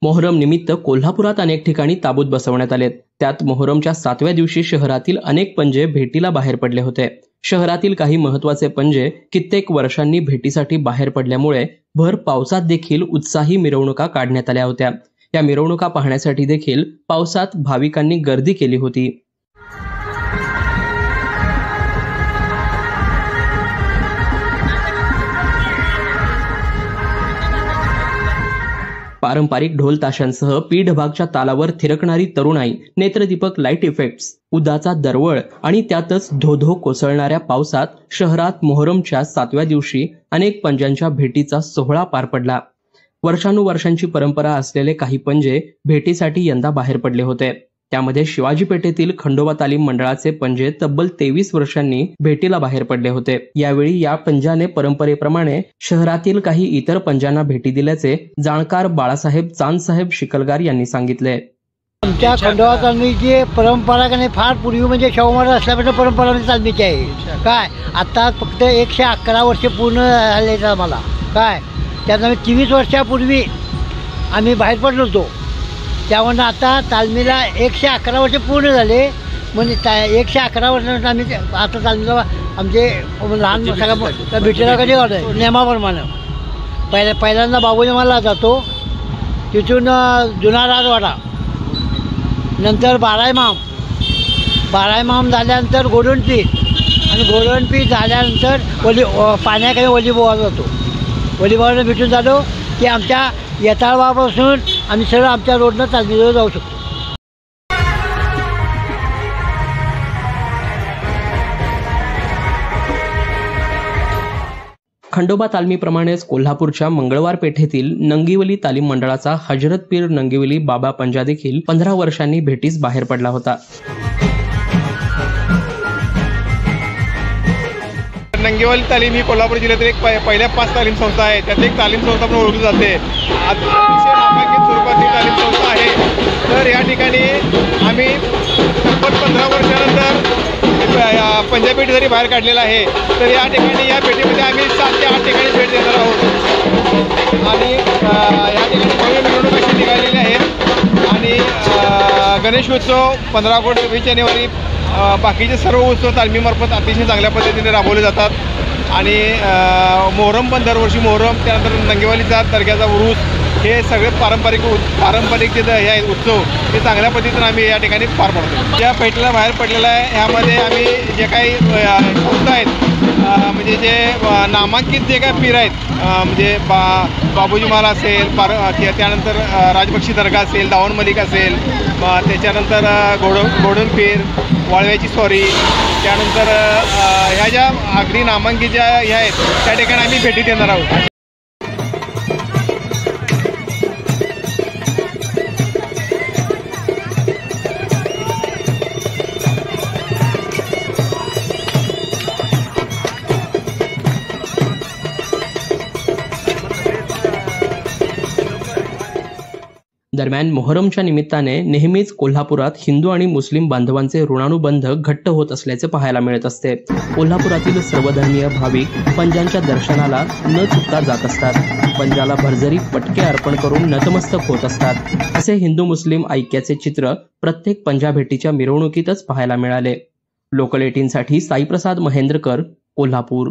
मोहरम निमित्त कोल्हापुरात अनेक ठिकाणी ताबूत बसवण्यात आलेत. त्यात मोहरमच्या 7व्या दिवशी शहरातील अनेक पंजे भेटीला बाहेर पडले होते. शहरातील काही महत्त्वाचे पंजे कित्येक वर्षांनी भेटीसाठी बाहेर पडल्यामुळे भर पावसात देखील उत्साही मिरवणुका काढण्यात आल्या होत्या. या मिरवणुका पाहण्यासाठी देखील पावसात भाविकांनी गर्दी केली होती. पारंपरिक ढोल ताशांसह पीठभागच्या तालावर थिरकणारी तरुणाई, नेत्रदीपक लाईट इफेक्ट्स, उदाचा दरवळ आणि त्यातच धोधो कोसळणाऱ्या पावसात शहरात मोहरमच्या 7व्या दिवशी अनेक पंजांच्या भेटीचा सोहळा पार पडला. वर्षानुवर्षांची परंपरा असलेले काही पंजे भेटीसाठी यंदा बाहेर पडले होते. त्यामध्ये शिवाजी पेठेतील खंडोबा तालीम मंडळाचे पंजे तब्बल 23 वर्षांनी भेटीला बाहेर पडले होते. यावेळी या पंजाने परंपरेप्रमाणे शहरातील काही इतर पंजांना भेटी दिल्याचे जाणकार बाळासाहेब चांदसाहेब शिकलगार यांनी सांगितले. आमच्या खंडोबा तालमीची परंपरा का फार पूर्वी म्हणजे शाहू महाराज असल्यापासून परंपरा तालमीची आहे. काय आता फक्त 111 वर्ष पूर्ण झाले आम्हाला. काय त्यात आम्ही 23 वर्षापूर्वी आम्ही बाहेर पडलो होतो. त्यामुळे आता तालमीला 111 वर्ष पूर्ण झाले. म्हणजे 111 वर्षानंतर आम्ही आता तालमीला आमचे लहान सगळ्या भेटीला कधी वाटत नियमाप्रमाणे पहिल्यांदा बाबूजमाला जातो, तिथून जुना राजवाडा, नंतर बाराईमाम झाल्यानंतर गोडणपीठ आणि गोडणपीठ झाल्यानंतर पाण्याकडे वलीबोवाला जातो. वलीबोवाला भेटून झालो की आमच्या येताळापासून आम्ही सरळ आमच्या रोडनं तालमीजवळ जाऊ शकतो. खंडोबा तालमीप्रमाणेच कोल्हापूरच्या मंगळवार पेठेतील नंगीवली तालीम मंडळाचा हजरत पीर नंगीवली बाबा पंजा देखील 15 वर्षांनी भेटीस बाहेर पडला होता. नंगीवली तालीम ही कोल्हापूर जिल्ह्यातील एक पहिल्या 5 तालीम संस्था आहे. त्यात एक तालीम संस्था म्हणून ओळखली जाते. अतिशय नामांकित स्वरूपाची तालीम संस्था आहे. तर या ठिकाणी आम्ही तब्बल 15 वर्षानंतर पंजा पेठी जरी बाहेर काढलेला आहे, तर या ठिकाणी या पेठीमध्ये आम्ही 7 ते 8 ठिकाणी भेट देणार आहोत. आणि या ठिकाणी भव्य मिरवणूक अशी निघालेली आहे. आणि गणेशोत्सव 15 ऑगस्ट, 26 जानेवारी बाकीचे सर्व उत्सव तालमीमार्फत अतिशय चांगल्या पद्धतीने राबवले जातात. आणि मोहरम पण दरवर्षी मोहरम, त्यानंतर नंगेवालीचा दर्ग्याचा उरूस, हे सगळे पारंपरिक जे हे उत्सव हे चांगल्या पद्धतीने आम्ही या ठिकाणी पार पाडतो. या पेठीला बाहेर पडलेला आहे. ह्यामध्ये आम्ही जे काही संस्था आहेत, म्हणजे जे नामांकित जे काही पीर आहेत, म्हणजे बाबूजी माला असेल, त्यानंतर राजबक्षी दर्गा असेल, दावण मलिक असेल, त्याच्यानंतर घोडण पीर, वाळव्याची स्वारी, त्यानंतर ह्या ज्या आगरी नामांकित ज्या ह्या आहेत त्या ठिकाणी आम्ही भेटी देणार आहोत. दरम्यान मोहरमच्या निमित्ताने नेहमीच कोल्हापुरात हिंदू आणि मुस्लिम बांधवांचे ऋणानुबंध घट्ट होत असल्याचे पाहायला मिळत असते. कोल्हापुरातील सर्वधर्मीय भाविक पंजांच्या दर्शनाला न चुकता जात असतात. पंजाला भरजरी पटके अर्पण करून नतमस्तक होत असतात. असे हिंदू मुस्लिम ऐक्याचे चित्र प्रत्येक पंजा भेटीच्या मिरवणुकीतच पाहायला मिळाले. लोकल 18साठी साईप्रसाद महेंद्रकर, कोल्हापूर.